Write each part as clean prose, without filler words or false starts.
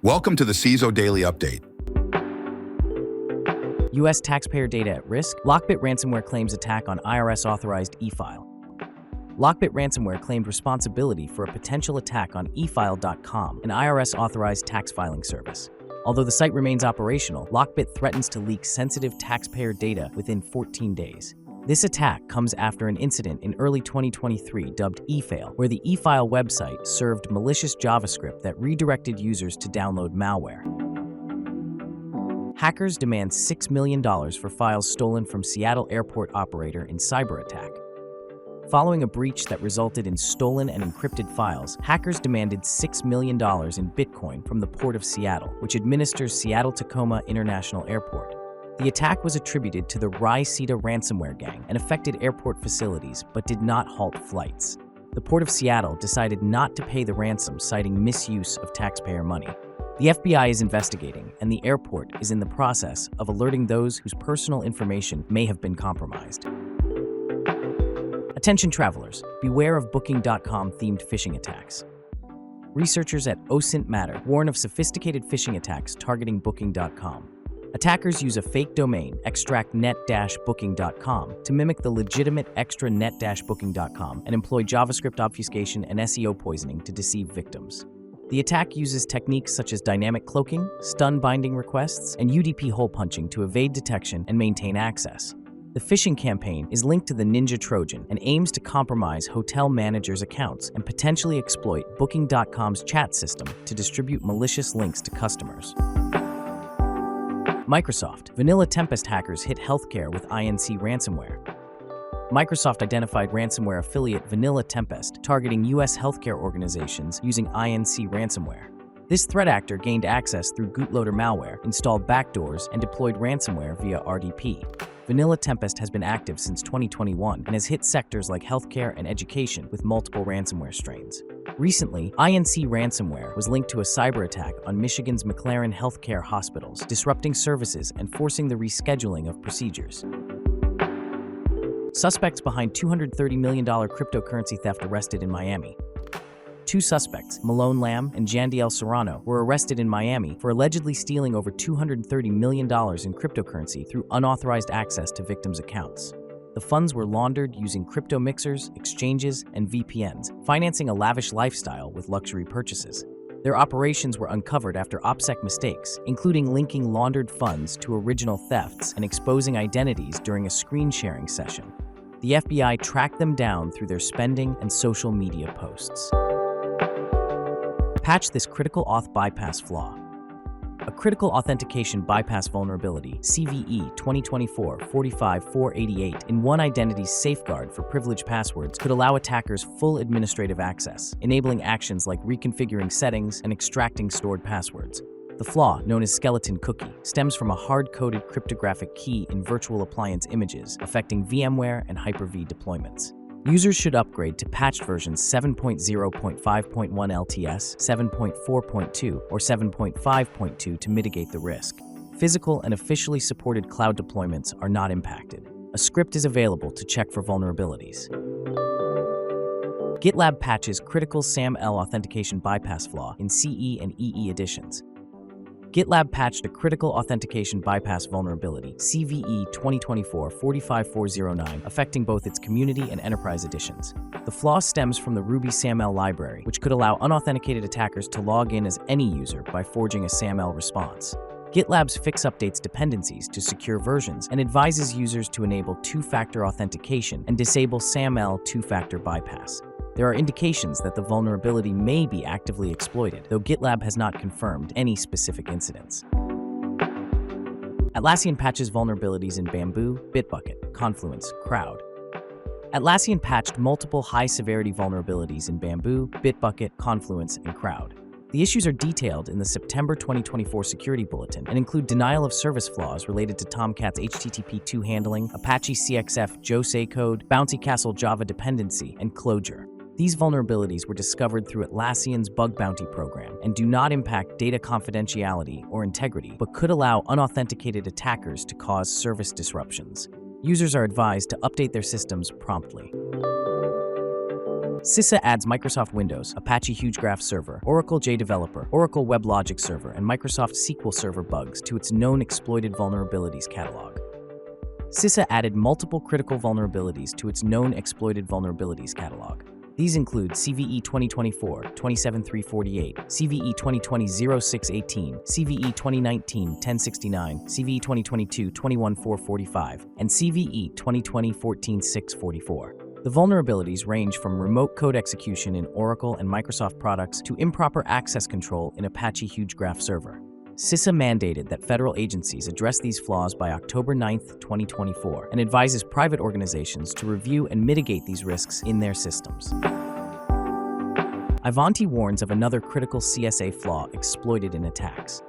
Welcome to the CISO Daily Update. U.S. taxpayer data at risk. LockBit ransomware claims attack on IRS-Authorized eFile. LockBit ransomware claimed responsibility for a potential attack on eFile.com, an IRS-authorized tax filing service. Although the site remains operational, LockBit threatens to leak sensitive taxpayer data within 14 days. This attack comes after an incident in early 2023 dubbed eFile, where the eFile website served malicious JavaScript that redirected users to download malware. Hackers demand $6 million for files stolen from Seattle airport operator in Cyberattack. Following a breach that resulted in stolen and encrypted files, hackers demanded $6 million in Bitcoin from the Port of Seattle, which administers Seattle-Tacoma International Airport. The attack was attributed to the CISA ransomware gang and affected airport facilities, but did not halt flights. The Port of Seattle decided not to pay the ransom, citing misuse of taxpayer money. The FBI is investigating, and the airport is in the process of alerting those whose personal information may have been compromised. Attention travelers, beware of Booking.com themed phishing attacks. Researchers at OSINT Matter warn of sophisticated phishing attacks targeting Booking.com. Attackers use a fake domain, extractnet-booking.com, to mimic the legitimate extranet-booking.com and employ JavaScript obfuscation and SEO poisoning to deceive victims. The attack uses techniques such as dynamic cloaking, stun binding requests, and UDP hole punching to evade detection and maintain access. The phishing campaign is linked to the Ninja Trojan and aims to compromise hotel managers' accounts and potentially exploit Booking.com's chat system to distribute malicious links to customers. Microsoft. Vanilla Tempest hackers hit healthcare with INC ransomware. Microsoft identified ransomware affiliate Vanilla Tempest targeting U.S. healthcare organizations using INC ransomware. This threat actor gained access through bootloader malware, installed backdoors, and deployed ransomware via RDP. Vanilla Tempest has been active since 2021 and has hit sectors like healthcare and education with multiple ransomware strains. Recently, INC ransomware was linked to a cyber attack on Michigan's McLaren healthcare hospitals, disrupting services and forcing the rescheduling of procedures. Suspects behind $230 million cryptocurrency theft arrested in Miami. Two suspects, Malone Lamb and Jandiel Serrano, were arrested in Miami for allegedly stealing over $230 million in cryptocurrency through unauthorized access to victims' accounts. The funds were laundered using crypto mixers, exchanges, and VPNs, financing a lavish lifestyle with luxury purchases. Their operations were uncovered after OPSEC mistakes, including linking laundered funds to original thefts and exposing identities during a screen-sharing session. The FBI tracked them down through their spending and social media posts. Patch this critical auth bypass flaw. A critical authentication bypass vulnerability, CVE 2024-45-488, in One Identity's safeguard for privileged passwords could allow attackers full administrative access, enabling actions like reconfiguring settings and extracting stored passwords. The flaw, known as skeleton cookie, stems from a hard-coded cryptographic key in virtual appliance images, affecting VMware and Hyper-V deployments. Users should upgrade to patched versions 7.0.5.1 LTS, 7.4.2, or 7.5.2 to mitigate the risk. Physical and officially supported cloud deployments are not impacted. A script is available to check for vulnerabilities. GitLab patches critical SAML authentication bypass flaw in CE and EE editions. GitLab patched a critical authentication bypass vulnerability, CVE 2024-45409, affecting both its community and enterprise editions. The flaw stems from the Ruby SAML library, which could allow unauthenticated attackers to log in as any user by forging a SAML response. GitLab's fix updates dependencies to secure versions and advises users to enable two-factor authentication and disable SAML two-factor bypass. There are indications that the vulnerability may be actively exploited, though GitLab has not confirmed any specific incidents. Atlassian patches vulnerabilities in Bamboo, Bitbucket, Confluence, Crowd. Atlassian patched multiple high-severity vulnerabilities in Bamboo, Bitbucket, Confluence, and Crowd. The issues are detailed in the September 2024 Security Bulletin and include denial-of-service flaws related to Tomcat's HTTP2 handling, Apache CXF Jose code, Bouncy Castle Java dependency, and Clojure. These vulnerabilities were discovered through Atlassian's bug bounty program and do not impact data confidentiality or integrity, but could allow unauthenticated attackers to cause service disruptions. Users are advised to update their systems promptly. CISA adds Microsoft Windows, Apache HugeGraph-Server, Oracle JDeveloper, Oracle WebLogic Server, and Microsoft SQL Server bugs to its known exploited vulnerabilities catalog. CISA added multiple critical vulnerabilities to its known exploited vulnerabilities catalog. These include CVE 2024-27348, CVE 2020-0618, CVE 2019-1069, CVE 2022-21445, and CVE 2020-14644. The vulnerabilities range from remote code execution in Oracle and Microsoft products to improper access control in Apache HugeGraph-Server. CISA mandated that federal agencies address these flaws by October 9, 2024, and advises private organizations to review and mitigate these risks in their systems. Ivanti warns of another critical CSA flaw exploited in attacks.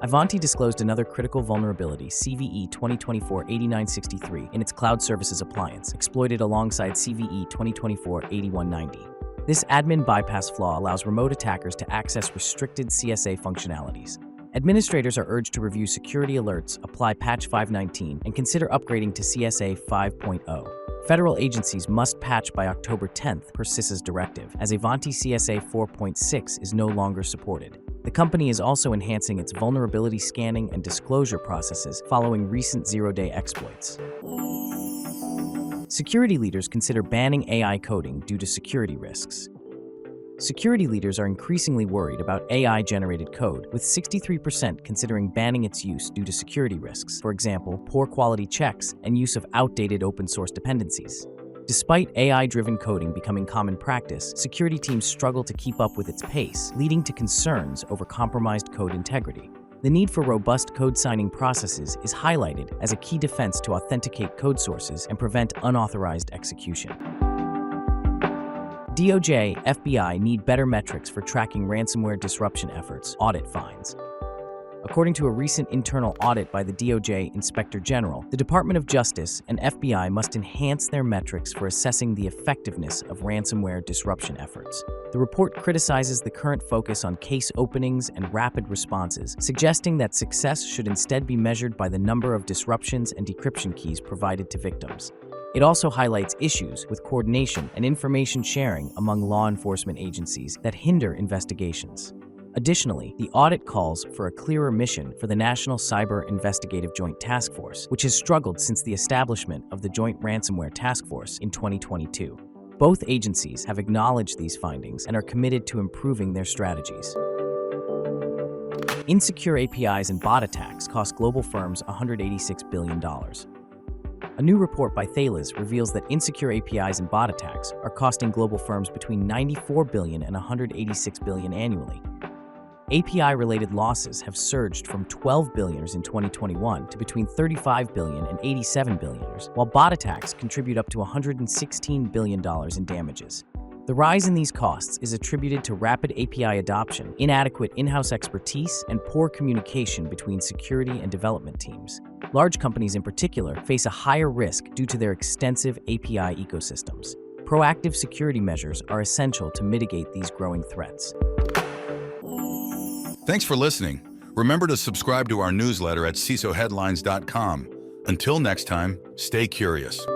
Ivanti disclosed another critical vulnerability, CVE 2024-8963, in its cloud services appliance, exploited alongside CVE 2024-8190. This admin bypass flaw allows remote attackers to access restricted CSA functionalities. Administrators are urged to review security alerts, apply patch 519, and consider upgrading to CSA 5.0. Federal agencies must patch by October 10th per CISA's directive, as Ivanti CSA 4.6 is no longer supported. The company is also enhancing its vulnerability scanning and disclosure processes following recent zero-day exploits. Security leaders consider banning AI coding due to security risks. Security leaders are increasingly worried about AI-generated code, with 63% considering banning its use due to security risks, for example, poor quality checks and use of outdated open-source dependencies. Despite AI-driven coding becoming common practice, security teams struggle to keep up with its pace, leading to concerns over compromised code integrity. The need for robust code signing processes is highlighted as a key defense to authenticate code sources and prevent unauthorized execution. DOJ, FBI need better metrics for tracking ransomware disruption efforts, Audit finds. According to a recent internal audit by the DOJ Inspector General, the Department of Justice and FBI must enhance their metrics for assessing the effectiveness of ransomware disruption efforts. The report criticizes the current focus on case openings and rapid responses, suggesting that success should instead be measured by the number of disruptions and decryption keys provided to victims. It also highlights issues with coordination and information sharing among law enforcement agencies that hinder investigations. Additionally, the audit calls for a clearer mission for the National Cyber Investigative Joint Task Force, which has struggled since the establishment of the Joint Ransomware Task Force in 2022. Both agencies have acknowledged these findings and are committed to improving their strategies. Insecure APIs and bot attacks cost global firms $186 billion. A new report by Thales reveals that insecure APIs and bot attacks are costing global firms between $94 billion and $186 billion annually. API-related losses have surged from $12 billion in 2021 to between $35 billion and $87 billion, while bot attacks contribute up to $116 billion in damages. The rise in these costs is attributed to rapid API adoption, inadequate in-house expertise, and poor communication between security and development teams. Large companies in particular face a higher risk due to their extensive API ecosystems. Proactive security measures are essential to mitigate these growing threats. Thanks for listening. Remember to subscribe to our newsletter at CISOheadlines.com. Until next time, stay curious.